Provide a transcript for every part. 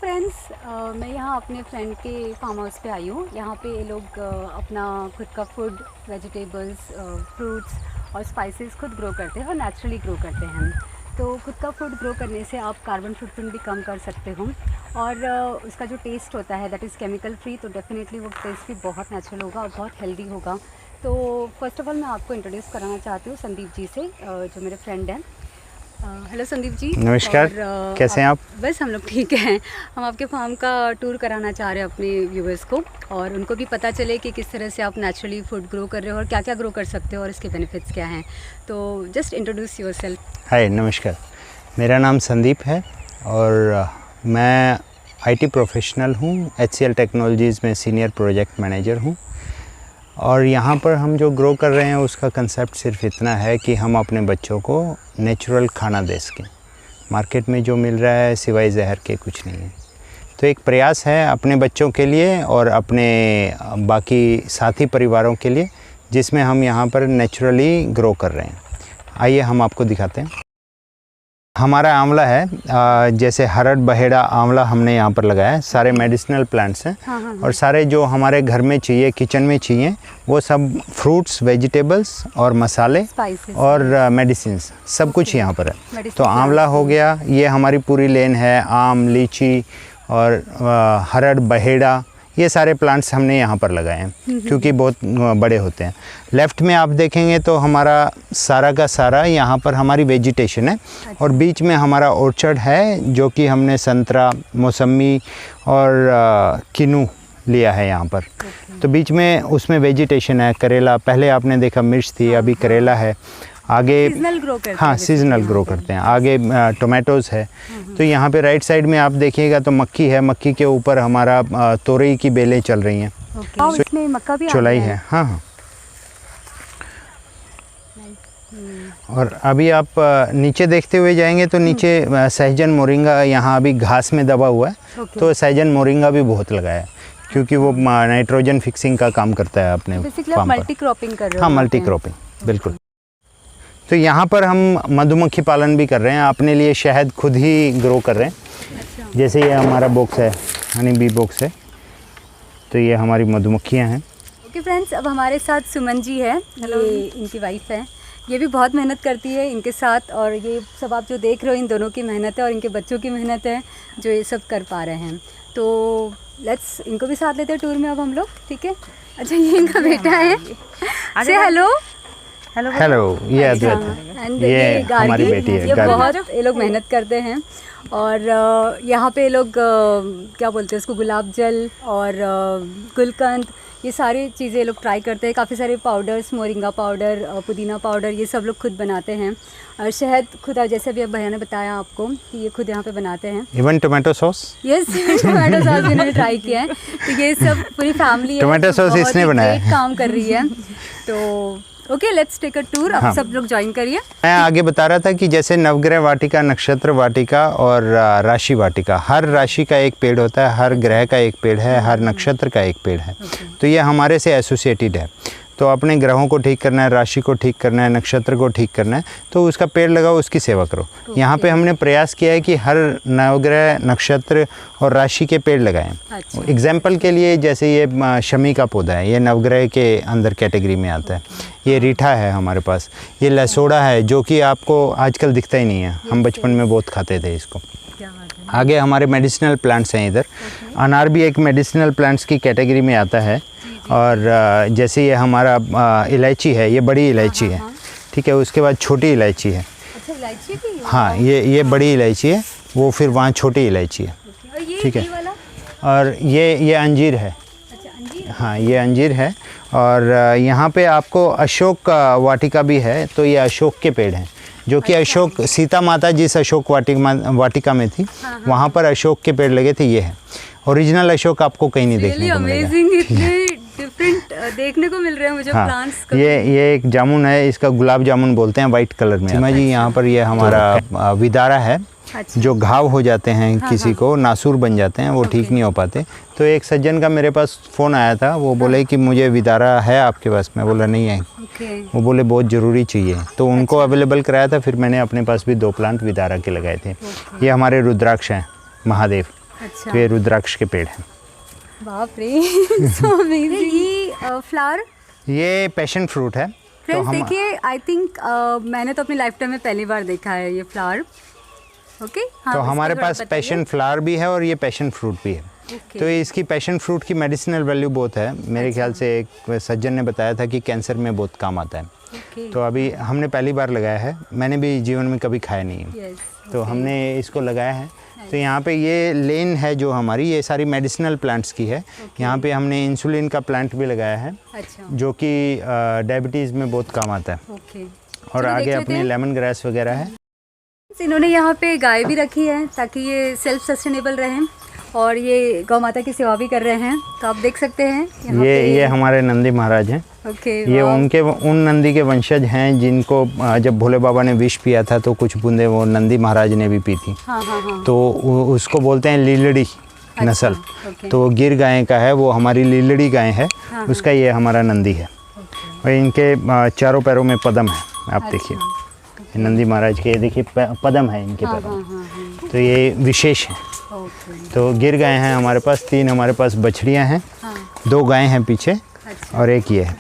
Friends, मैं यहाँ अपने फ्रेंड के फार्म हाउस पे आई हूँ। यहाँ पे ये लोग अपना खुद का फूड, वेजिटेबल्स, फ्रूट्स और स्पाइसेस खुद ग्रो करते हैं और नेचुरली ग्रो करते हैं। तो खुद का फूड ग्रो करने से आप कार्बन फुटप्रिंट भी कम कर सकते हो और उसका जो टेस्ट होता है दैट इज़ केमिकल फ्री, तो डेफिनेटली वो टेस्ट भी बहुत नेचुरल होगा और बहुत हेल्दी होगा। तो फर्स्ट ऑफ ऑल मैं आपको इंट्रोड्यूस कराना चाहती हूँ संदीप जी से, जो मेरे फ्रेंड हैं। हेलो संदीप जी। नमस्कार। कैसे हैं आप? बस हम लोग ठीक हैं। हम आपके फार्म का टूर कराना चाह रहे हैं अपने व्यूवर्स को, और उनको भी पता चले कि किस तरह से आप नेचुरली फूड ग्रो कर रहे हो और क्या क्या ग्रो कर सकते हो और इसके बेनिफिट्स क्या हैं। तो जस्ट इंट्रोड्यूस योरसेल्फ। हाय, नमस्कार। मेरा नाम संदीप है और मैं आईटी प्रोफेशनल हूँ। HCL टेक्नोलॉजीज़ में सीनियर प्रोजेक्ट मैनेजर हूँ। और यहाँ पर हम जो ग्रो कर रहे हैं उसका कंसेप्ट सिर्फ इतना है कि हम अपने बच्चों को नेचुरल खाना दे सकें। मार्केट में जो मिल रहा है सिवाय जहर के कुछ नहीं है। तो एक प्रयास है अपने बच्चों के लिए और अपने बाकी साथी परिवारों के लिए, जिसमें हम यहाँ पर नेचुरली ग्रो कर रहे हैं। आइए हम आपको दिखाते हैं। हमारा आंवला है, जैसे हरड़ बहेड़ा आंवला हमने यहाँ पर लगाया है। सारे मेडिसिनल प्लांट्स हैं। हाँ। और सारे जो हमारे घर में चाहिए, किचन में चाहिए, वो सब फ्रूट्स, वेजिटेबल्स और मसाले और मेडिसिन्स सब कुछ यहाँ पर है। तो आंवला हो गया, ये हमारी पूरी लेन है। आम, लीची और हरड़ बहेड़ा, ये सारे प्लांट्स हमने यहाँ पर लगाए हैं क्योंकि बहुत बड़े होते हैं। लेफ़्ट में आप देखेंगे तो हमारा सारा का सारा यहाँ पर हमारी वेजिटेशन है। और बीच में हमारा ऑर्चर्ड है, जो कि हमने संतरा, मौसमी और किन्नू लिया है यहाँ पर। तो बीच में उसमें वेजिटेशन है। करेला, पहले आपने देखा मिर्च थी, अभी करेला है। आगे सीजनल ग्रो करते हैं। हाँ, सीजनल ग्रो करते हैं। आगे टोमेटोज़ है। तो यहाँ पे राइट साइड में आप देखिएगा तो मक्की है। मक्की के ऊपर हमारा तोरई की बेलें चल रही हैं। इसमें मक्का भी चौलाई है। हाँ हाँ। और अभी आप नीचे देखते हुए जाएंगे तो नीचे सहजन मोरिंगा यहाँ अभी घास में दबा हुआ है। तो सहजन मोरिंगा भी बहुत लगाया है क्योंकि वो नाइट्रोजन फिक्सिंग का काम करता है अपने फार्म पर। मल्टी क्रॉपिंग कर रहे हो? हाँ, मल्टी क्रॉपिंग, बिल्कुल। तो यहाँ पर हम मधुमक्खी पालन भी कर रहे हैं। अपने लिए शहद खुद ही ग्रो कर रहे हैं। अच्छा। जैसे ये हमारा बॉक्स है, हनी बी बॉक्स है। तो ये हमारी मधुमक्खियाँ हैं। ओके फ्रेंड्स, अब हमारे साथ सुमन जी है। ये इनकी वाइफ है। ये भी बहुत मेहनत करती है इनके साथ, और ये सब आप जो देख रहे हो इन दोनों की मेहनत है और इनके बच्चों की मेहनत है जो ये सब कर पा रहे हैं। तो लेट्स इनको भी साथ लेते हैं टूर में अब हम लोग, ठीक है? अच्छा, ये इनका बेटा है। से हेलो। हेलो, ये अद्वैत, ये हमारी बेटी है। ये बहुत ये लोग मेहनत करते हैं। और यहाँ पे लोग क्या बोलते हैं उसको, गुलाब जल और गुलकंद, ये सारी चीज़ें लोग ट्राई करते हैं। काफ़ी सारे पाउडर्स, मोरिंगा पाउडर, पुदीना पाउडर, ये सब लोग खुद बनाते हैं। और शहद खुद, जैसे अभी भैया ने बताया आपको कि ये खुद यहाँ पे बनाते हैं। Even tomato sauce. Yes, tomato sauce भी इन्होंने ट्राई किया है। तो ये सब पूरी फैमिली टोमेटो सॉस इसने बनाया है, काम कर रही है। तो okay, let's take a tour. अब सब लोग ज्वाइन करिए। मैं आगे बता रहा था कि जैसे नवग्रह वाटिका, नक्षत्र वाटिका और राशि वाटिका, हर राशि का एक पेड़ होता है, हर ग्रह का एक पेड़ है, हर नक्षत्र का एक पेड़ है। तो ये हमारे से एसोसिएटेड है। तो अपने ग्रहों को ठीक करना है, राशि को ठीक करना है, नक्षत्र को ठीक करना है, तो उसका पेड़ लगाओ, उसकी सेवा करो। यहाँ पे हमने प्रयास किया है कि हर नवग्रह, नक्षत्र और राशि के पेड़ लगाएं। अच्छा। एग्जाम्पल के लिए जैसे ये शमी का पौधा है, ये नवग्रह के अंदर कैटेगरी में आता है। ये रीठा है हमारे पास। ये लसोड़ा है, जो कि आपको आजकल दिखता ही नहीं है। हम बचपन में बहुत खाते थे इसको। आगे हमारे मेडिसिनल प्लांट्स हैं इधर। अनार भी एक मेडिसिनल प्लांट्स की कैटेगरी में आता है। और जैसे ये हमारा इलायची है, ये बड़ी इलायची है, ठीक है। उसके बाद छोटी इलायची है। अच्छा, इलायची भी है? हाँ, ये बड़ी इलायची है, वो फिर वहाँ छोटी इलायची है, ठीक है। और ये अंजीर है। अच्छा, अंजीर? हाँ, ये अंजीर है। और यहाँ पे आपको अशोक वाटिका भी है। तो ये अशोक के पेड़ हैं, जो कि अशोक, सीता माता जिस अशोक वाटिका में थी, वहाँ पर अशोक के पेड़ लगे थे। ये है ओरिजिनल अशोक, आपको कहीं नहीं देखने को मिलेगा। डिफरेंट देखने को मिल रहे हैं मुझे। हाँ, प्लांट्स। ये एक जामुन है, इसका गुलाब जामुन बोलते हैं, वाइट कलर में। सीमा जी, यहाँ पर ये हमारा विदारा है। अच्छा। जो घाव हो जाते हैं, हाँ, किसी को नासूर बन जाते हैं, वो ठीक नहीं हो पाते। तो एक सज्जन का मेरे पास फ़ोन आया था, वो बोले कि मुझे विदारा है आपके पास? मैं बोला नहीं है। वो बोले बहुत ज़रूरी चाहिए, तो उनको अवेलेबल कराया था। फिर मैंने अपने पास भी 2 प्लांट विदारा के लगाए थे। ये हमारे रुद्राक्ष हैं, महादेव। अच्छा। तो ये रुद्राक्ष के पेड़ हैं। बाप रे so amazing। ये फ्लावर ये पैशन फ्रूट है। फ्रेंड्स देखिए, आई थिंक मैंने तो अपनी लाइफ टाइम में पहली बार देखा है ये फ्लावर। ओके तो हमारे पास पैशन फ्लावर भी है और ये पैशन फ्रूट भी है। तो इसकी पैशन फ्रूट की मेडिसिनल वैल्यू बहुत है। मेरे ख्याल से एक सज्जन ने बताया था कि कैंसर में बहुत काम आता है। तो अभी हमने पहली बार लगाया है, मैंने भी जीवन में कभी खाया नहीं है। तो हमने इसको लगाया है। तो यहाँ पे ये लेन है जो हमारी, ये सारी मेडिसिनल प्लांट्स की है। यहाँ पे हमने इंसुलिन का प्लांट भी लगाया है, जो कि डायबिटीज़ में बहुत काम आता है। और आगे अपनी लेमन ग्रास वगैरह है। इन्होंने यहाँ पे गाय भी रखी है ताकि ये सेल्फ सस्टेनेबल रहें, और ये गौ माता की सेवा भी कर रहे हैं। तो आप देख सकते हैं ये हमारे नंदी महाराज हैं। ये उन नंदी के वंशज हैं जिनको जब भोले बाबा ने विष पिया था तो कुछ बूंदे वो नंदी महाराज ने भी पी थी। तो उसको बोलते हैं लीलड़ी नस्ल। तो वो गिर गाय का है, वो हमारी लीलड़ी गाय है, उसका ये हमारा नंदी है। और इनके चारों पैरों में पदम है, आप देखिए नंदी महाराज के, देखिए पदम है इनके पैरों में। तो ये विशेष है। तो गिर गाय हैं हमारे पास, 3 हमारे पास बछड़ियाँ हैं, 2 गायें हैं पीछे और एक ये है।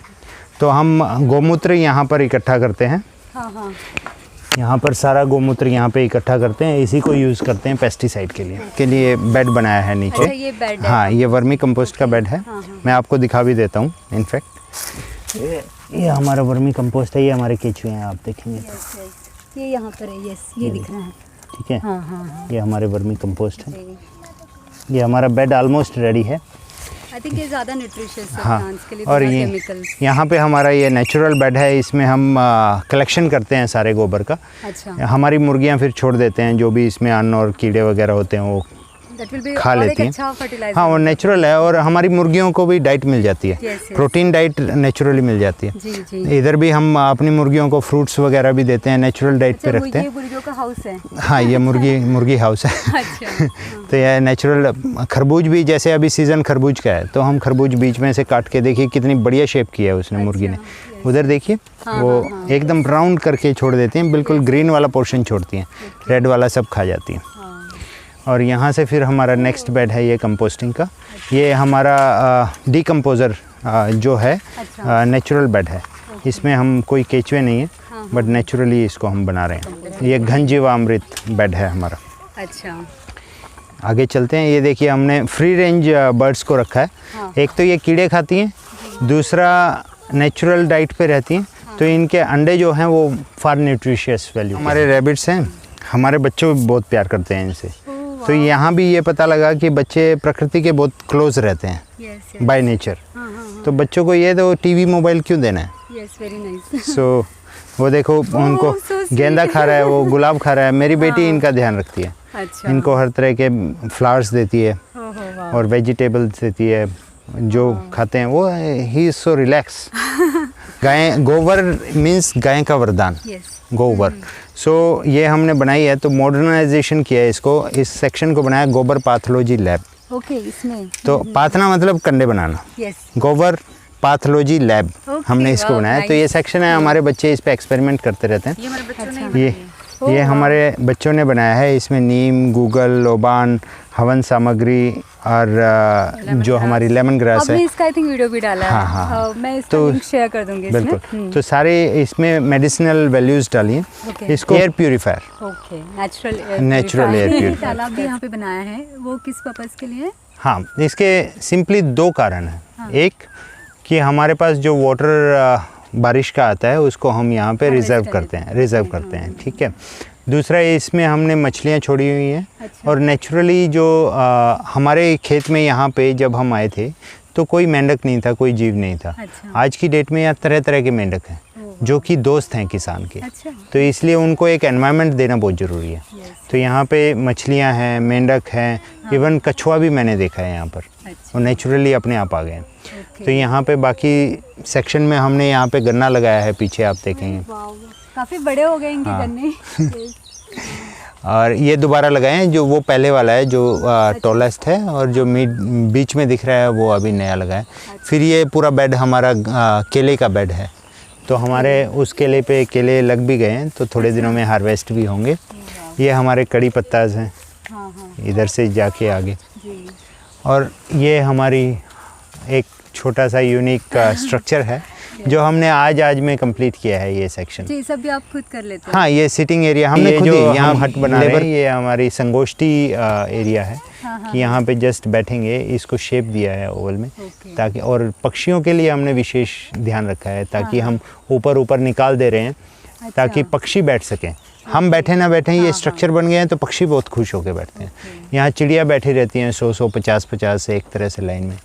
तो हम गौमूत्र यहाँ पर इकट्ठा करते हैं। यहाँ पर सारा गौमूत्र यहाँ पे इकट्ठा करते हैं, इसी को यूज़ करते हैं पेस्टिसाइड के लिए बेड बनाया है नीचे। अच्छा, ये बेड है। हाँ, ये वर्मी कंपोस्ट का बेड है। मैं आपको दिखा भी देता हूँ। इनफैक्ट ये हमारा वर्मी कंपोस्ट है, ये हमारे केचुए हैं, आप देखेंगे ये यहाँ पर है। यस, ये दिख रहा है। ठीक है। ये हमारे वर्मी कंपोस्ट है। ये हमारा बेड ऑलमोस्ट रेडी है। आई थिंक ये ज़्यादा न्यूट्रिशियस है प्लांट्स के लिए। और ये यहाँ पे हमारा ये नेचुरल बेड है, इसमें हम कलेक्शन करते हैं सारे गोबर का। अच्छा। हमारी मुर्गियाँ फिर छोड़ देते हैं, जो भी इसमें अन्न और कीड़े वगैरह होते हैं वो खा लेती हैं। हाँ, वो नेचुरल है और हमारी मुर्गियों को भी डाइट मिल जाती है। प्रोटीन डाइट नेचुरली मिल जाती है। इधर भी हम अपनी मुर्गियों को फ्रूट्स वगैरह भी देते हैं, नेचुरल डाइट पे रखते हैं। ये मुर्गियों का हाउस है। हाँ, ये मुर्गी हाउस है। तो यह नेचुरल खरबूज भी, जैसे अभी सीज़न खरबूज का है, तो हम खरबूज बीच में से काट के, देखिए कितनी बढ़िया शेप की है उसने मुर्गी ने। उधर देखिए वो एकदम राउंड करके छोड़ देती हैं, बिल्कुल ग्रीन वाला पोर्शन छोड़ती हैं, रेड वाला सब खा जाती हैं। और यहाँ से फिर हमारा नेक्स्ट बेड है ये कंपोस्टिंग का। ये हमारा डीकम्पोज़र जो है नेचुरल बेड है। इसमें हम कोई केचुए नहीं है, बट नेचुरली इसको हम बना रहे हैं। ये घन जीवामृत बेड है हमारा। अच्छा, आगे चलते हैं। ये देखिए हमने फ्री रेंज बर्ड्स को रखा है। एक तो ये कीड़े खाती हैं, दूसरा नेचुरल डाइट पे रहती हैं। तो इनके अंडे जो हैं वो फार न्यूट्रिशियस वैल्यू। हमारे रैबिट्स हैं, हमारे बच्चों भी बहुत प्यार करते हैं इनसे। तो यहाँ भी ये पता लगा कि बच्चे प्रकृति के बहुत क्लोज रहते हैं बाय नेचर। तो बच्चों को ये तो टीवी मोबाइल क्यों देना है। सो वो देखो उनको गेंदा खा रहा है, वो गुलाब खा रहा है। मेरी बेटी इनका ध्यान रखती है। अच्छा। इनको हर तरह के फ्लावर्स देती है और वेजिटेबल्स देती है, जो खाते हैं वो। He is so relax. गाय, गोबर मीन्स गाय का वरदान, गोबर। सो ये हमने बनाई है, तो मॉडर्नाइजेशन किया है इसको, इस सेक्शन को बनाया गोबर पैथोलॉजी लैब। ओके, इसमें तो पाथना मतलब कंडे बनाना। गोबर पैथोलॉजी लैब हमने इसको बनाया। तो ये सेक्शन है, हमारे बच्चे इस पे एक्सपेरिमेंट करते रहते हैं। ये हमारे बच्चों ने बनाया है। इसमें नीम, गूगल, लोबान, हवन सामग्री और जो हमारी लेमन ग्रास है। इसका आई थिंक वीडियो भी डाला है। हाँ। मैं इसका लिंक शेयर कर दूंगी इसमें। बिल्कुल। तो सारे इसमें मेडिसिनल वैल्यूज डाली हैं। इसको air purifier. Okay, natural air purifier. तालाब भी यहाँ पे बनाया है, वो किस पर्पस के लिए? हाँ, इसके सिंपली 2 कारण हैं। एक कि हमारे पास जो वाटर बारिश का आता है उसको हम यहाँ पे रिजर्व करते हैं। ठीक है। दूसरा, इसमें हमने मछलियाँ छोड़ी हुई हैं। अच्छा। और नेचुरली जो हमारे खेत में यहाँ पे जब हम आए थे तो कोई मेंढक नहीं था, कोई जीव नहीं था। अच्छा। आज की डेट में यहाँ तरह तरह के मेंढक हैं जो कि दोस्त हैं किसान के। अच्छा। तो इसलिए उनको एक एनवायरनमेंट देना बहुत ज़रूरी है। तो यहाँ पे मछलियाँ हैं, मेंढक हैं, इवन कछुआ भी मैंने देखा है यहाँ पर। वो नेचुरली अपने आप आ गए हैं। तो यहाँ पे बाकी सेक्शन में हमने यहाँ पे गन्ना लगाया है, पीछे आप देखेंगे। काफ़ी बड़े हो गए इनके गन्ने। और ये दोबारा लगाए हैं, जो वो पहले वाला है जो टॉलेस्ट है, और जो बीच में दिख रहा है वो अभी नया लगा है। फिर ये पूरा बेड हमारा केले का बेड है। तो हमारे उस केले पे केले लग भी गए हैं, तो थोड़े दिनों में हार्वेस्ट भी होंगे। ये हमारे कड़ी पत्ताज हैं, इधर से जाके आगे जी। और ये हमारी एक छोटा सा यूनिक स्ट्रक्चर है जो हमने आज में कंप्लीट किया है ये सेक्शन। जी, सब भी आप खुद कर लेते हैं? हाँ, ये सिटिंग एरिया हमने खुद ही यहाँ हट बना रहे हैं, ये हमारी संगोष्ठी एरिया है। कि यहाँ पे जस्ट बैठेंगे, इसको शेप दिया है ओवल में ताकि, और पक्षियों के लिए हमने विशेष ध्यान रखा है ताकि हम ऊपर निकाल दे रहे हैं ताकि पक्षी बैठ सकें। हम बैठे ना बैठे ये स्ट्रक्चर बन गए हैं तो पक्षी बहुत खुश होकर बैठते हैं। यहाँ चिड़िया बैठी रहती हैं 100 50 से एक तरह से लाइन में,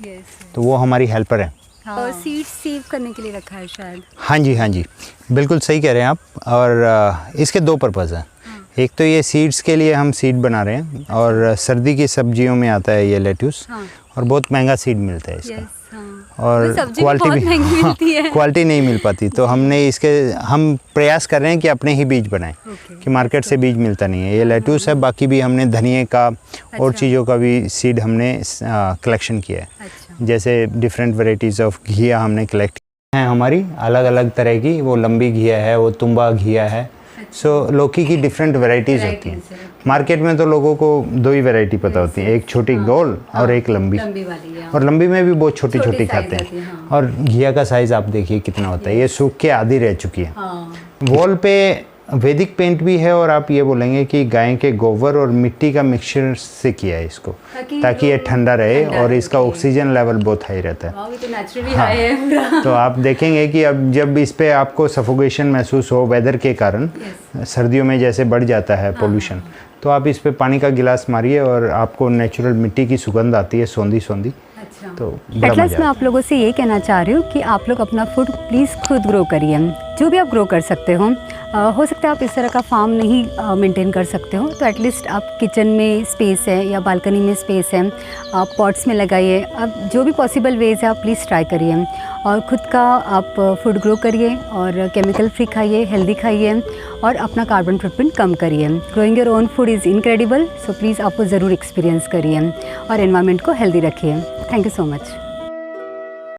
तो वो हमारी हेल्पर है। और सीड्स सेव करने के लिए रखा है शायद? हाँ जी, बिल्कुल सही कह रहे हैं आप। और इसके 2 पर्पज़ हैं। एक तो ये सीड्स के लिए हम सीड बना रहे हैं, और सर्दी की सब्जियों में आता है ये लेट्यूस, और बहुत महंगा सीड मिलता है इसका। और क्वालिटी भी महंगी मिलती है, क्वालिटी नहीं मिल पाती। तो हम प्रयास कर रहे हैं कि अपने ही बीज बनाएं, कि मार्केट से बीज मिलता नहीं है। ये लेट्यूस है, बाकी भी हमने धनिए का और चीज़ों का भी सीड हमने कलेक्शन किया है। जैसे डिफरेंट वेराइटीज़ ऑफ घिया हमने कलेक्ट हैं हमारी, अलग अलग तरह की। वो लंबी घिया है, वो तुम्बा घिया है। सो लौकी की डिफरेंट वेराइटीज़ होती हैं। मार्केट में तो लोगों को 2 ही वैरायटी पता होती है, एक छोटी गोल और एक लंबी वाली। और लंबी में भी बहुत छोटी छोटी खाते हैं। और घिया का साइज़ आप देखिए कितना होता है। ये सूख के आधी रह चुकी है। वॉल पे वैदिक पेंट भी है, और आप ये बोलेंगे कि गाय के गोबर और मिट्टी का मिक्सचर से किया है इसको, ताकि ये ठंडा रहे और इसका ऑक्सीजन लेवल बहुत हाई रहता है। तो नेचुरली हाई है पूरा। तो आप देखेंगे कि अब जब इस पे आपको सफोकेशन महसूस हो वेदर के कारण, सर्दियों में जैसे बढ़ जाता है पोल्यूशन, तो आप इस पे पानी का गिलास मारिए और आपको नेचुरल मिट्टी की सुगंध आती है, सौंधी। तो एटलस मैं आप लोगों से ये कहना चाह रही हूँ कि आप लोग अपना फूड प्लीज़ खुद ग्रो करिए, जो भी आप ग्रो कर सकते हो सकता है आप इस तरह का फार्म नहीं मेंटेन कर सकते हो, तो एटलीस्ट आप किचन में स्पेस है या बालकनी में स्पेस है, आप पॉट्स में लगाइए। अब जो भी पॉसिबल वेज है आप प्लीज़ ट्राई करिए, और ख़ुद का आप फूड ग्रो करिए, और केमिकल फ्री खाइए, हेल्दी खाइए, और अपना कार्बन फुटप्रिंट कम करिए। Growing your own food is incredible, so please आप वो ज़रूर एक्सपीरियंस करिए और एनवायरनमेंट को हेल्दी रखिए। Thank you so much.